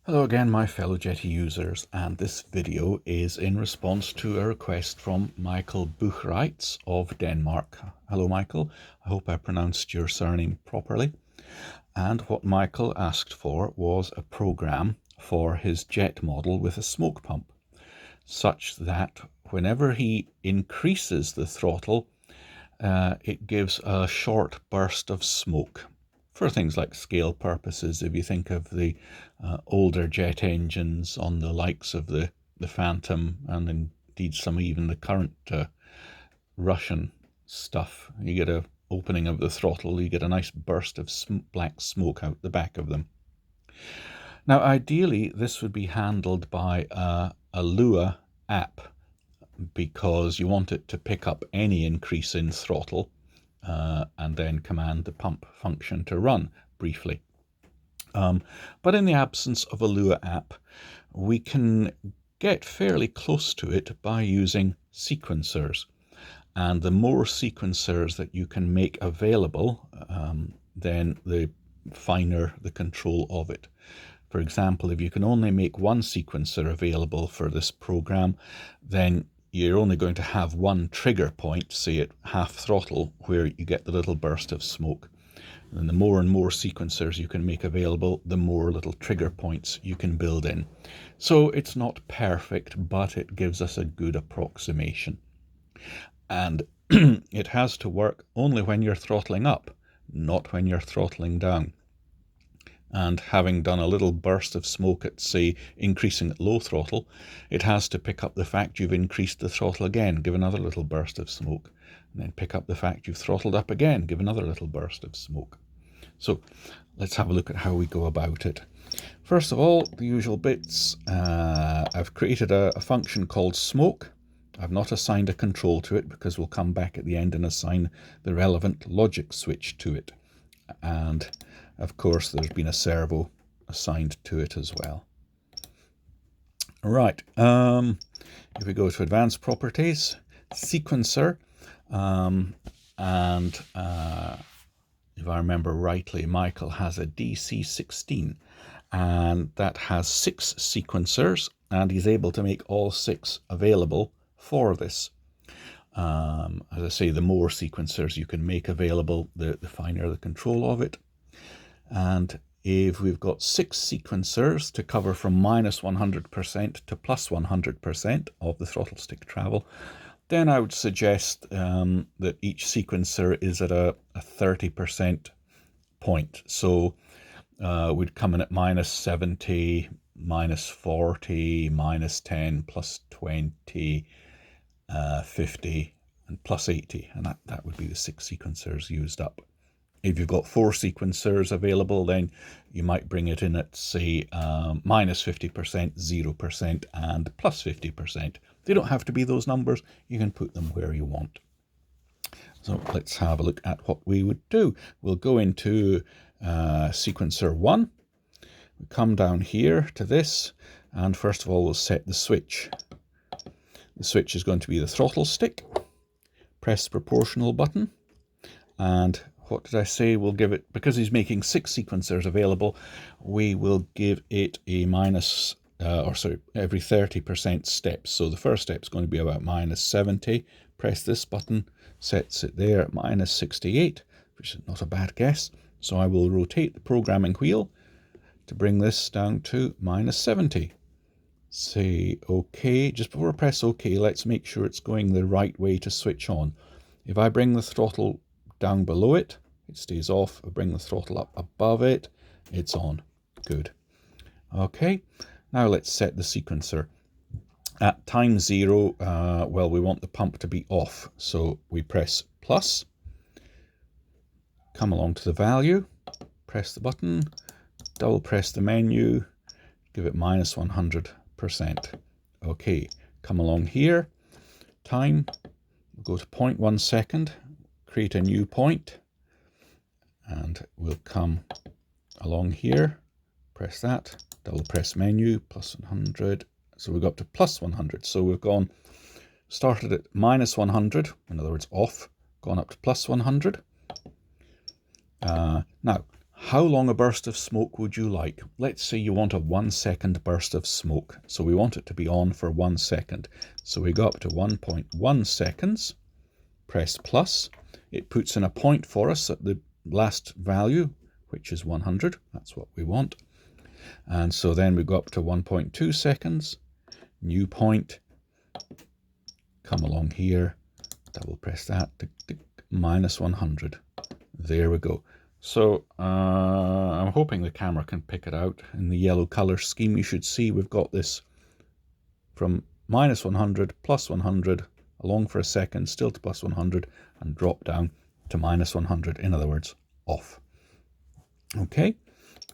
Hello again, my fellow Jeti users, and this video is in response to a request from Michael Buchreitz of Denmark. Hello Michael, I hope I pronounced your surname properly. And what Michael asked for was a program for his jet model with a smoke pump, such that whenever he increases the throttle, it gives a short burst of smoke. For things like scale purposes, if you think of the older jet engines on the likes of the Phantom and indeed some even the current Russian stuff, you get a opening of the throttle, you get a nice burst of black smoke out the back of them. Now ideally this would be handled by a Lua app, because you want it to pick up any increase in throttle and then command the pump function to run briefly. But in the absence of a Lua app, we can get fairly close to it by using sequencers. And the more sequencers that you can make available, then the finer the control of it. For example, if you can only make one sequencer available for this program, then you're only going to have one trigger point, say at half throttle, where you get the little burst of smoke. And the more and more sequencers you can make available, the more little trigger points you can build in. So it's not perfect, but it gives us a good approximation. And it has to work only when you're throttling up, not when you're throttling down. And having done a little burst of smoke at, say, increasing at low throttle, it has to pick up the fact you've increased the throttle again, give another little burst of smoke, and then pick up the fact you've throttled up again, give another little burst of smoke. So let's have a look at how we go about it. First of all, the usual bits. I've created a function called smoke. I've not assigned a control to it because we'll come back at the end and assign the relevant logic switch to it. And of course, there's been a servo assigned to it as well. Right, if we go to advanced properties, sequencer, if I remember rightly, Michael has a DC16, and that has 6 sequencers, and he's able to make all 6 available for this. As I say, the more sequencers you can make available, the finer the control of it. And if we've got 6 sequencers to cover from minus 100% to plus 100% of the throttle stick travel, then I would suggest that each sequencer is at a 30% point. So we'd come in at minus 70, minus 40, minus 10, plus 20, 50, and plus 80, and that would be the 6 sequencers used up. If you've got 4 sequencers available, then you might bring it in at, say, minus 50%, 0%, and plus 50%. They don't have to be those numbers. You can put them where you want. So let's have a look at what we would do. We'll go into sequencer 1. We come down here to this, and first of all, we'll set the switch. The switch is going to be the throttle stick. Press the proportional button, and what did I say? We'll give it, because he's making 6 sequencers available, we will give it a every 30% steps. So the first step is going to be about minus 70. Press this button, sets it there at minus 68, which is not a bad guess. So I will rotate the programming wheel to bring this down to minus 70. Say OK. Just before I press OK, let's make sure it's going the right way to switch on. If I bring the throttle down below it, it stays off. I bring the throttle up above it, it's on. Good. Okay, now let's set the sequencer. At time 0, well, we want the pump to be off, so we press plus, come along to the value, press the button, double press the menu, give it minus 100%. Okay, come along here, time, we'll go to 0.1 second, create a new point, and we'll come along here, press that, double press menu, plus 100, so we go up to plus 100. So we've started at minus 100, in other words off, gone up to plus 100. Now, How long a burst of smoke would you like? Let's say you want a 1 second burst of smoke. So we want it to be on for 1 second. So we go up to 1.1 seconds, press plus. It puts in a point for us at the last value, which is 100. That's what we want. And so then we go up to 1.2 seconds, new point, come along here, double press that, tick, tick, minus 100. There we go. So I'm hoping the camera can pick it out. In the yellow color scheme, you should see we've got this from minus 100, plus 100, along for a second, still to plus 100, and drop down to minus 100. In other words, off. Okay,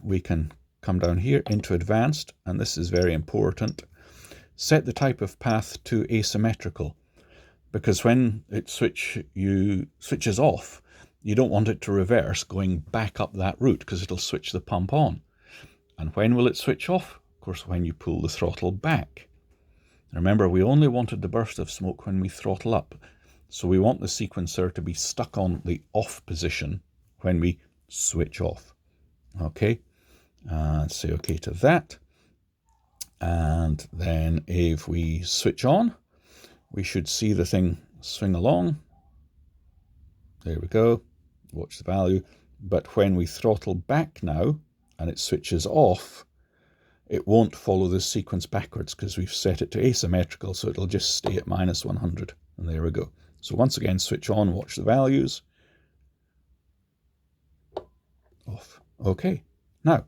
we can come down here into advanced, and this is very important. Set the type of path to asymmetrical, because when it switches off, you don't want it to reverse going back up that route, because it'll switch the pump on. And when will it switch off? Of course, when you pull the throttle back. Remember, we only wanted the burst of smoke when we throttle up. So we want the sequencer to be stuck on the off position when we switch off. Okay, say okay to that. And then if we switch on, we should see the thing swing along. There we go. Watch the value. But when we throttle back now and it switches off, it won't follow this sequence backwards because we've set it to asymmetrical, so it'll just stay at minus 100. And there we go. So once again, switch on, watch the values. Off. Okay. Now,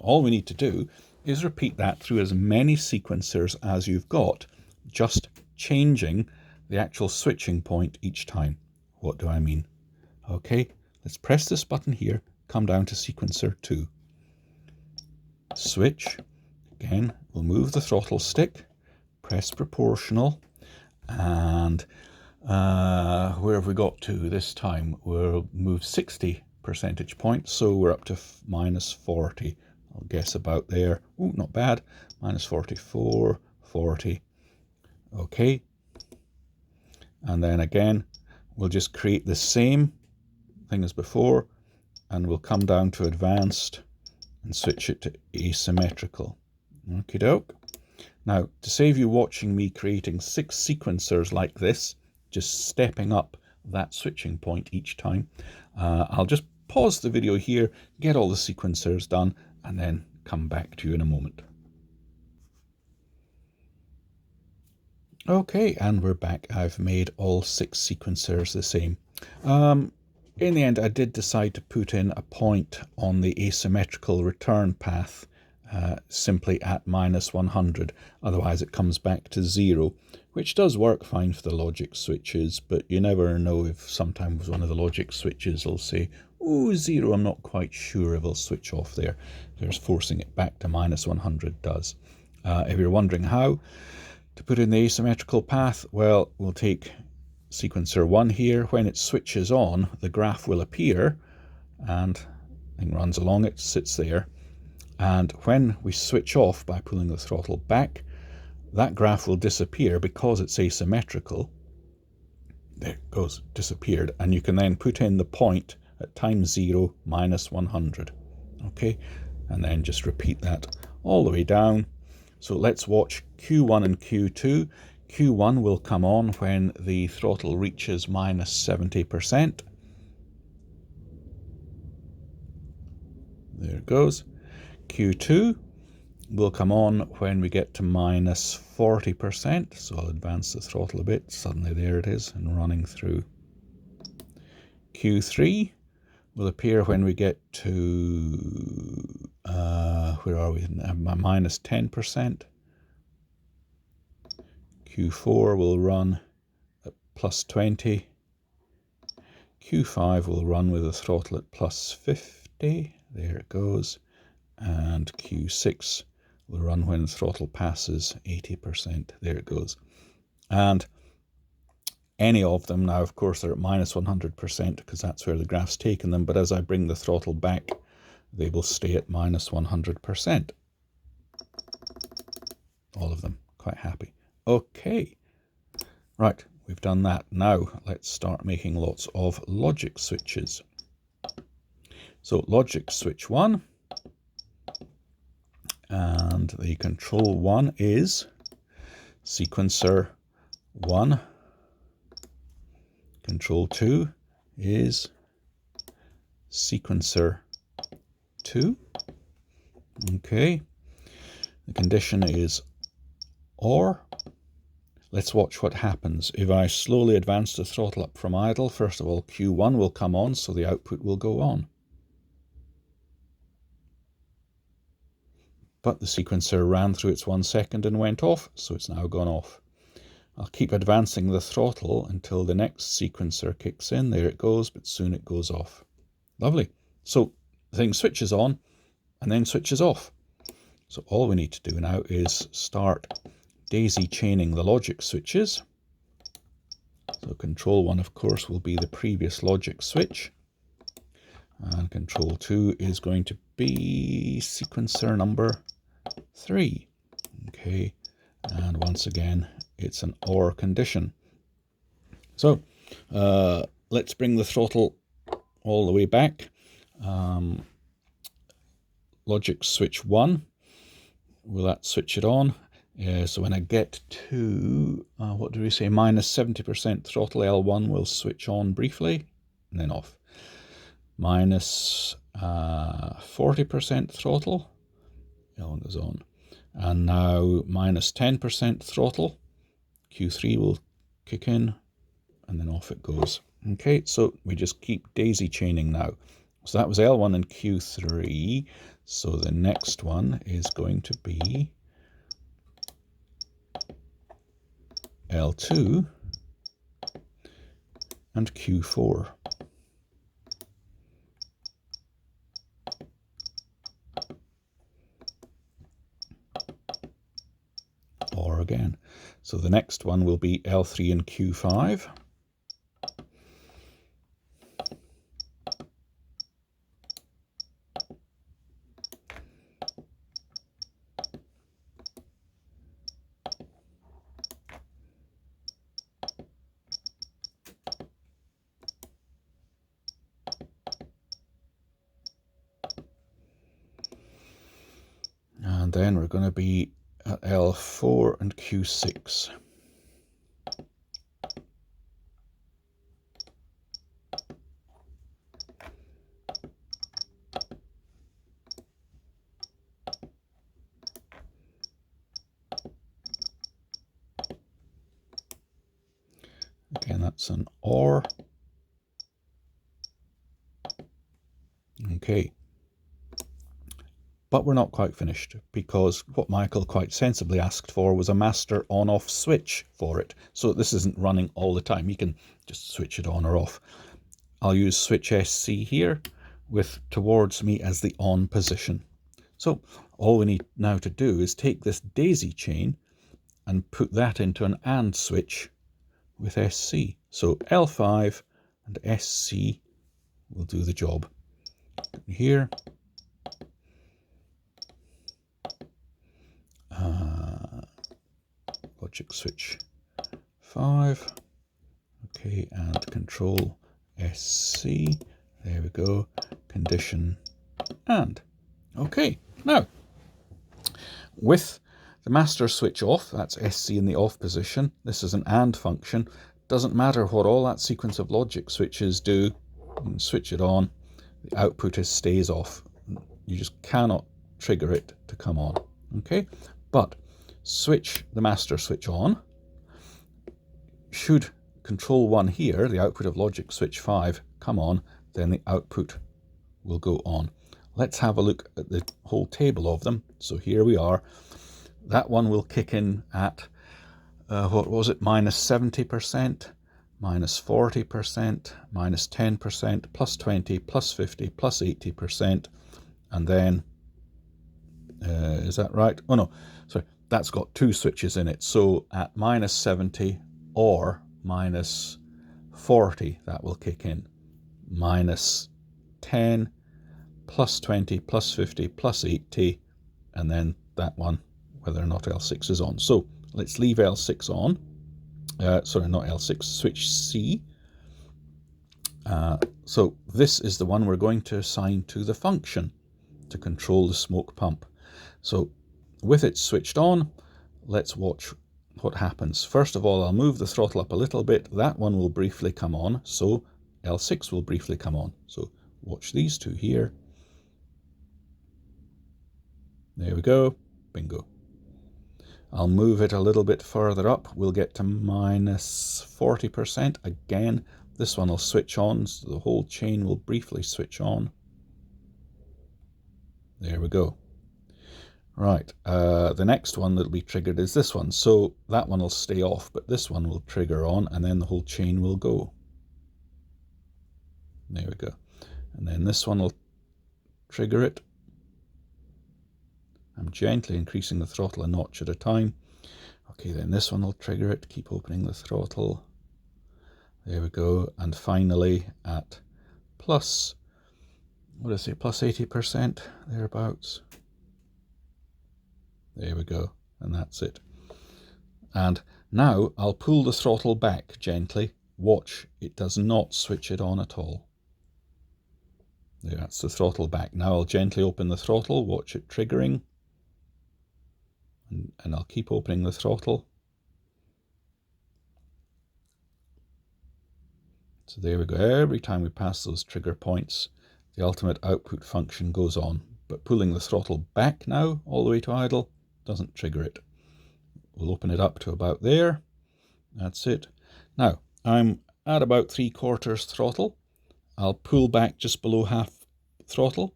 all we need to do is repeat that through as many sequencers as you've got, just changing the actual switching point each time. What do I mean? Okay, let's press this button here, come down to sequencer 2. Switch. Again, we'll move the throttle stick, press proportional, and where have we got to this time? We'll move 60 percentage points, so we're up to minus 40. I'll guess about there. Oh, not bad. Minus 44, 40. Okay. And then again, we'll just create the same thing as before, and we'll come down to advanced and switch it to asymmetrical. Okie doke. Now, to save you watching me creating 6 sequencers like this, just stepping up that switching point each time, I'll just pause the video here, get all the sequencers done, and then come back to you in a moment. Okay, and we're back. I've made all 6 sequencers the same. In the end, I did decide to put in a point on the asymmetrical return path simply at minus 100. Otherwise, it comes back to 0, which does work fine for the logic switches, but you never know if sometimes one of the logic switches will say, oh, 0, I'm not quite sure if it'll switch off there. There's forcing it back to minus 100 does. If you're wondering how to put in the asymmetrical path, well, we'll take sequencer 1 here. When it switches on, the graph will appear, and thing runs along, it sits there. And when we switch off by pulling the throttle back, that graph will disappear because it's asymmetrical. There it goes, disappeared. And you can then put in the point at time 0 minus 100. Okay, and then just repeat that all the way down. So let's watch Q1 and Q2. Q1 will come on when the throttle reaches minus 70%. There it goes. Q2 will come on when we get to minus 40%. So I'll advance the throttle a bit. Suddenly there it is and running through. Q3 will appear when we get to, where are we? Minus 10%. Q4 will run at plus 20. Q5 will run with the throttle at plus 50. There it goes. And Q6 will run when the throttle passes 80%. There it goes. And any of them now, of course, are at minus 100% because that's where the graph's taken them. But as I bring the throttle back, they will stay at minus 100%. All of them. Quite happy. Okay. Right, we've done that. Now let's start making lots of logic switches. So logic switch 1, and the control 1 is sequencer 1. Control 2 is sequencer 2. Okay. The condition is OR. Let's watch what happens. If I slowly advance the throttle up from idle, first of all, Q1 will come on, so the output will go on. But the sequencer ran through its 1 second and went off, so it's now gone off. I'll keep advancing the throttle until the next sequencer kicks in. There it goes, but soon it goes off. Lovely. So the thing switches on and then switches off. So all we need to do now is start daisy chaining the logic switches. So control 1, of course, will be the previous logic switch. And control 2 is going to be sequencer number 3. Okay, and once again, it's an OR condition. So let's bring the throttle all the way back. Logic switch 1, will that switch it on? So when I get to, what do we say, minus 70% throttle, L1 will switch on briefly and then off. Minus 40% throttle, L1 goes on. And now minus 10% throttle, Q3 will kick in and then off it goes. Okay, so we just keep daisy chaining now. So that was L1 and Q3. So the next one is going to be L2 and Q4. Or again. So the next one will be L3 and Q5. And then we're going to be at L4 and Q6. Again, that's an OR. Okay. But we're not quite finished, because what Michael quite sensibly asked for was a master on-off switch for it. So this isn't running all the time. You can just switch it on or off. I'll use switch SC here with towards me as the on position. So all we need now to do is take this daisy chain and put that into an AND switch with SC. So L5 and SC will do the job. Here. Logic switch 5, okay, and control SC, there we go, condition AND. Okay, now with the master switch off, that's SC in the off position, this is an AND function, doesn't matter what all that sequence of logic switches do, you can switch it on, the output stays off, you just cannot trigger it to come on, okay, but switch the master switch on, should control 1 here, the output of logic switch 5, come on, then the output will go on. Let's have a look at the whole table of them. So here we are. That one will kick in at, what was it, minus 70%, minus 40%, minus 10%, plus 20, plus 50, plus 80%, and then, is that right? Oh no, sorry. That's got 2 switches in it. So at minus 70 or minus 40, that will kick in. Minus 10, plus 20, plus 50, plus 80, and then that one, whether or not L6 is on. So let's leave L6 on. Sorry, not L6, switch C. So this is the one we're going to assign to the function to control the smoke pump. So with it switched on, let's watch what happens. First of all, I'll move the throttle up a little bit. That one will briefly come on, so L6 will briefly come on. So watch these two here. There we go, bingo. I'll move it a little bit further up. We'll get to minus 40%. Again, this one will switch on, so the whole chain will briefly switch on. There we go. Right, the next one that'll be triggered is this one. So that one will stay off, but this one will trigger on, and then the whole chain will go. There we go. And then this one will trigger it. I'm gently increasing the throttle a notch at a time. Okay, then this one will trigger it. Keep opening the throttle. There we go. And finally at plus, what did I say, plus 80%, thereabouts. There we go. And that's it. And now I'll pull the throttle back gently. Watch, it does not switch it on at all. There, that's the throttle back. Now I'll gently open the throttle. Watch it triggering. And I'll keep opening the throttle. So there we go. Every time we pass those trigger points, the ultimate output function goes on. But pulling the throttle back now, all the way to idle, doesn't trigger it. We'll open it up to about there. That's it. Now, I'm at about 3/4 throttle. I'll pull back just below half throttle,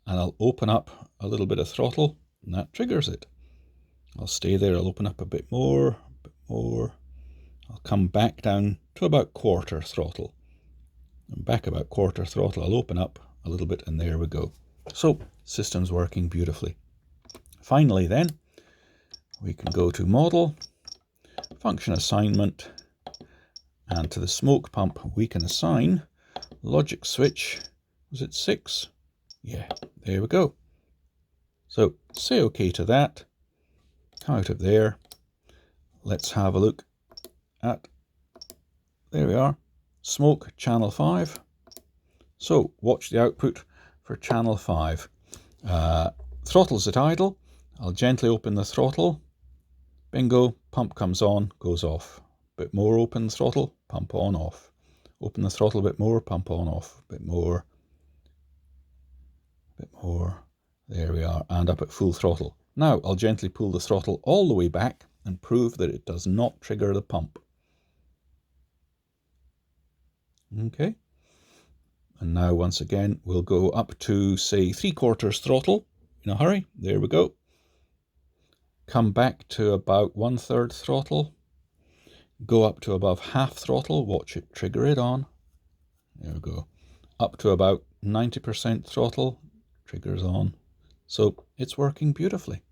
and I'll open up a little bit of throttle, and that triggers it. I'll stay there. I'll open up a bit more, I'll come back down to about 1/4 throttle. And back about 1/4 throttle, I'll open up a little bit, and there we go. So, system's working beautifully. Finally then, we can go to Model, Function Assignment, and to the smoke pump we can assign logic switch. Was it 6? Yeah, there we go. So, say OK to that. Come out of there. Let's have a look at, there we are, smoke channel 5. So watch the output for channel 5. Throttle's at idle. I'll gently open the throttle. Bingo, pump comes on, goes off. Bit more open throttle, pump on, off. Open the throttle a bit more, pump on, off. Bit more. There we are, and up at full throttle. Now I'll gently pull the throttle all the way back and prove that it does not trigger the pump. Okay. And now once again we'll go up to, say, 3/4 throttle in a hurry. There we go. Come back to about 1/3 throttle. Go up to above half throttle. Watch it trigger it on. There we go. Up to about 90% throttle. Triggers on. So it's working beautifully.